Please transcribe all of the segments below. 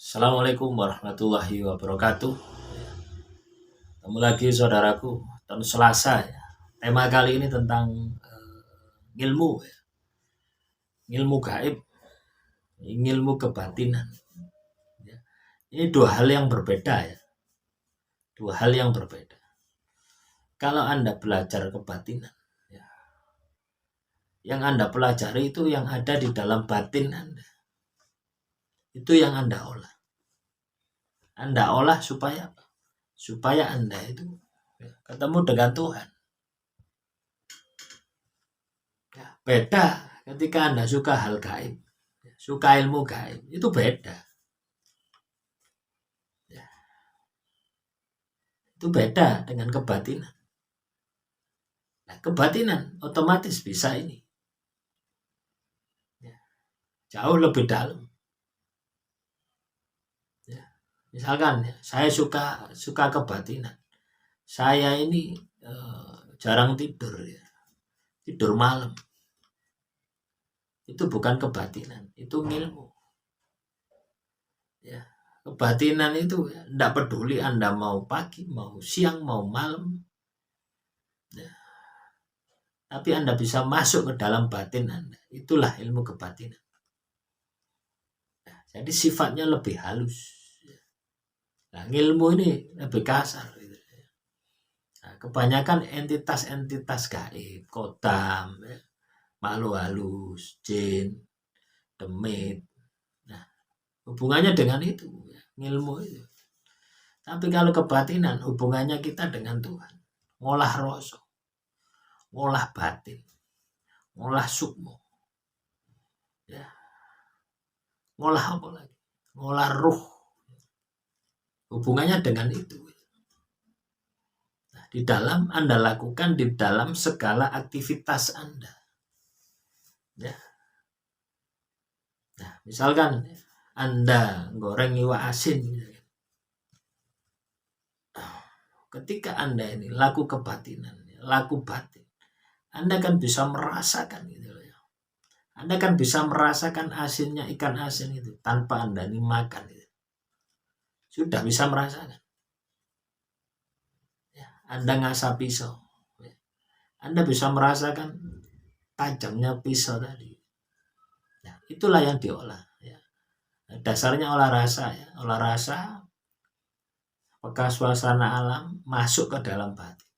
Assalamualaikum warahmatullahi wabarakatuh. Ketemu lagi saudaraku, tahun Selasa ya. Tema kali ini tentang ilmu, ya. Ilmu gaib, ilmu kebatinan. Ya. Ini dua hal yang berbeda ya. Dua hal yang berbeda. Kalau Anda belajar kebatinan, ya, yang Anda pelajari itu yang ada di dalam batin Anda. Itu yang Anda olah. Anda olah supaya apa? Supaya Anda itu ketemu dengan Tuhan. Ya, beda ketika Anda suka hal gaib, suka ilmu gaib, itu beda. Ya, itu beda dengan kebatinan. Nah, kebatinan otomatis bisa ini. Ya, jauh lebih dalam. Ya, misalkan ya, saya suka kebatinan. Saya ini jarang tidur ya. Tidur malam. Itu bukan kebatinan, itu ilmu. Ya, kebatinan itu tidak peduli Anda mau pagi, mau siang, mau malam. Ya, tapi Anda bisa masuk ke dalam batin Anda. Itulah ilmu kebatinan. Nah, jadi sifatnya lebih halus. Nah, ilmu ini lebih kasar. Nah, kebanyakan entitas-entitas gaib, kotam, ya, makhluk halus, jin, demit. Nah, hubungannya dengan itu, ya, ilmu itu. Tapi kalau kebatinan, hubungannya kita dengan Tuhan. Ngolah rasa, ngolah batin, ngolah sukmo. Ya. Ngolah apa lagi? Ngolah ruh. Hubungannya dengan itu. Nah, di dalam Anda lakukan di dalam segala aktivitas Anda. Ya. Nah, misalkan Anda goreng iwak asin. Ketika Anda ini laku kebatinan, laku batin, Anda kan bisa merasakan gitu loh ya. Anda kan bisa merasakan asinnya ikan asin itu tanpa Anda ini makan gitu. Sudah bisa merasakan. Ya, Anda ngasah pisau. Ya. Anda bisa merasakan tajamnya pisau tadi. Nah, itulah yang diolah. Ya. Dasarnya olah rasa. Ya. Olah rasa, apakah suasana alam masuk ke dalam batin.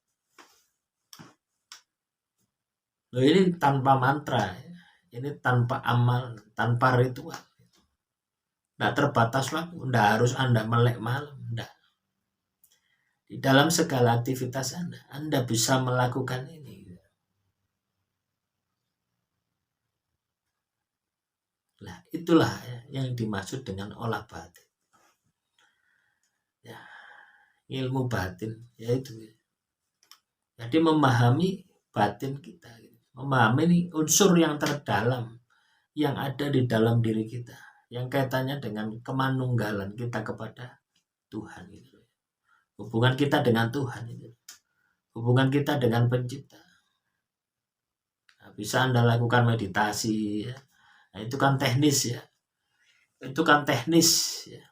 Loh, ini tanpa mantra. Ya. Ini tanpa amal, tanpa ritual. Tidak terbatas waktu. Tidak harus Anda melek malam. Tidak. Di dalam segala aktivitas Anda bisa melakukan ini. Nah, itulah ya, yang dimaksud dengan olah batin. Ya, ilmu batin, yaitu. Jadi memahami batin kita. Memahami ini unsur yang terdalam yang ada di dalam diri kita. Yang kaitannya dengan kemanunggalan kita kepada Tuhan. Gitu. Hubungan kita dengan Tuhan. Gitu. Hubungan kita dengan pencipta. Nah, bisa Anda lakukan meditasi. Ya. Nah, itu kan teknis ya. Itu kan teknis ya.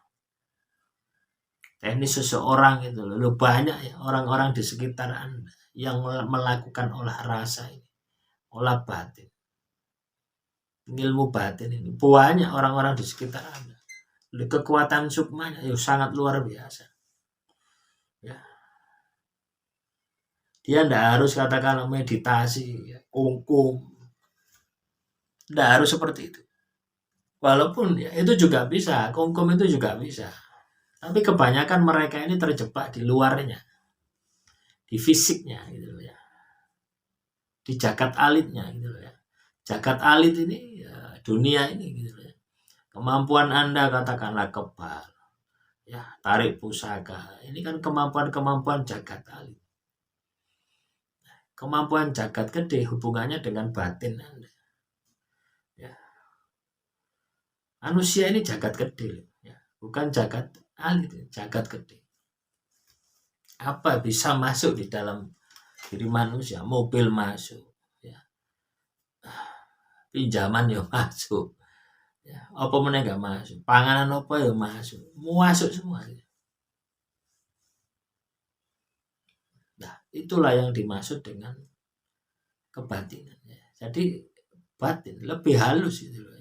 Teknis seseorang itu loh. Banyak ya orang-orang di sekitar Anda yang melakukan olah rasa ini. Olah batin. Ilmu batin ini. Banyak orang-orang di sekitar Anda. Kekuatan sukmanya sangat luar biasa. Ya. Dia tidak harus katakan meditasi, ya, kungkum. Tidak harus seperti itu. Walaupun ya, itu juga bisa, kungkum itu juga bisa. Tapi kebanyakan mereka ini terjebak di luarnya, di fisiknya gitu ya, di jagat alitnya gitu ya. Jagat alit ini, ya, dunia ini gitu ya. Kemampuan Anda katakanlah kebal, ya, tarik pusaka. Ini kan kemampuan-kemampuan jagat alit. Kemampuan jagat gede hubungannya dengan batin Anda. Ya. Manusia ini jagat gede, ya. Bukan jagat alit, jagat gede. Apa bisa masuk di dalam diri manusia? Mobil masuk, ya. Pinjaman ya masuk, Ya, apa meneh gak masuk. Panganan apa ya masuk. Masuk semua. Nah, itulah yang dimaksud dengan kebatinan. Jadi batin lebih halus itu loh.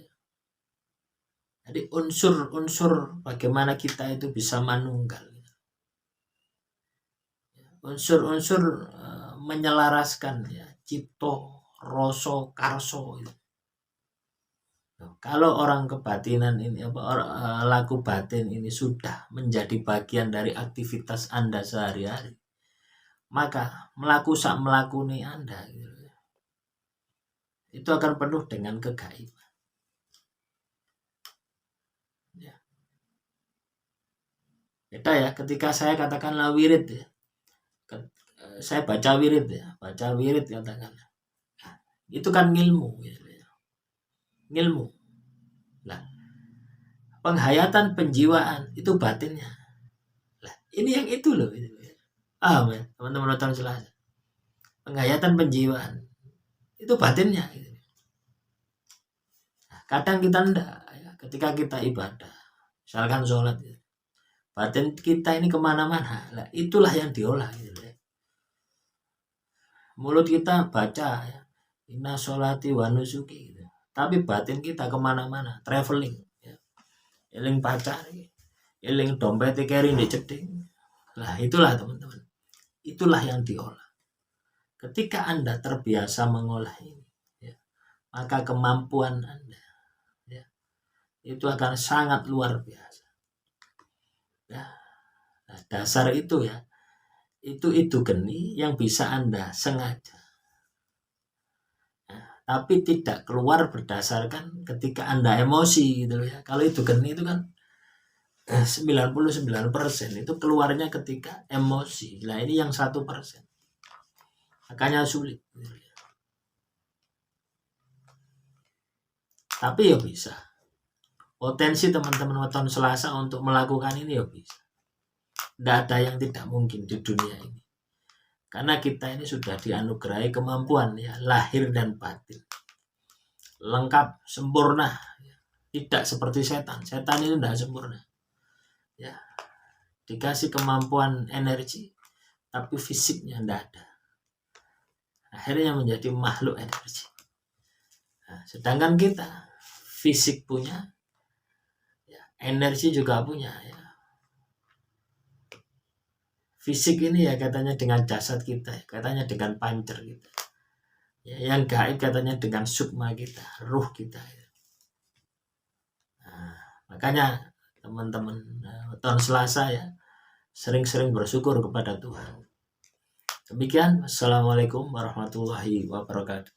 Jadi unsur-unsur bagaimana kita itu bisa manunggal. Unsur-unsur menyelaraskan ya, cipto, rasa, karso itu. Kalau orang kebatinan ini laku batin ini sudah menjadi bagian dari aktivitas Anda sehari-hari, maka sak melakuni Anda gitu, itu akan penuh dengan kegaiban. Ya. Beda ya ketika saya katakanlah wirid ya. Saya baca wirid ya, katakanlah. Itu kan ilmu gitu ya. Ilmu. Nah, penghayatan penjiwaan itu batinnya. Lah, ini yang itu loh gitu. Ya, teman-teman nonton Selasa. Penghayatan penjiwaan itu batinnya gitu. Nah, kadang kita enggak ya, ketika kita ibadah, misalkan sholat gitu. Batin kita ini kemana-mana. Lah, itulah yang diolah gitu ya. Mulut kita baca ya, inna sholati wa nusuki gitu. Tapi batin kita kemana-mana, traveling ya. Eling pacar, eling dompet keri di ceding. Lah itulah teman-teman. Itulah yang diolah. Ketika Anda terbiasa mengolah ini, ya, maka kemampuan Anda ya, itu akan sangat luar biasa. Ya, nah, dasar itu ya, itu geni yang bisa Anda sengaja. Tapi tidak keluar berdasarkan ketika Anda emosi gitu ya. Kalau itu geni itu kan 99% itu keluarnya ketika emosi. Nah ini yang 1%. Makanya sulit. Tapi ya bisa. Potensi teman-teman weton Selasa untuk melakukan ini ya bisa. Tidak ada yang tidak mungkin di dunia ini. Karena kita ini sudah dianugerahi kemampuan ya, lahir dan batin. Lengkap, sempurna. Tidak seperti setan. Setan itu tidak sempurna. Ya, dikasih kemampuan energi, tapi fisiknya tidak ada. Akhirnya menjadi makhluk energi. Nah, sedangkan kita fisik punya, ya, energi juga punya. Ya. Fisik ini ya katanya dengan jasad kita, katanya dengan pancer kita. Ya, yang gaib katanya dengan sukma kita, ruh kita. Ya. Nah, makanya teman-teman tahun Selasa ya sering-sering bersyukur kepada Tuhan. Demikian, Assalamualaikum warahmatullahi wabarakatuh.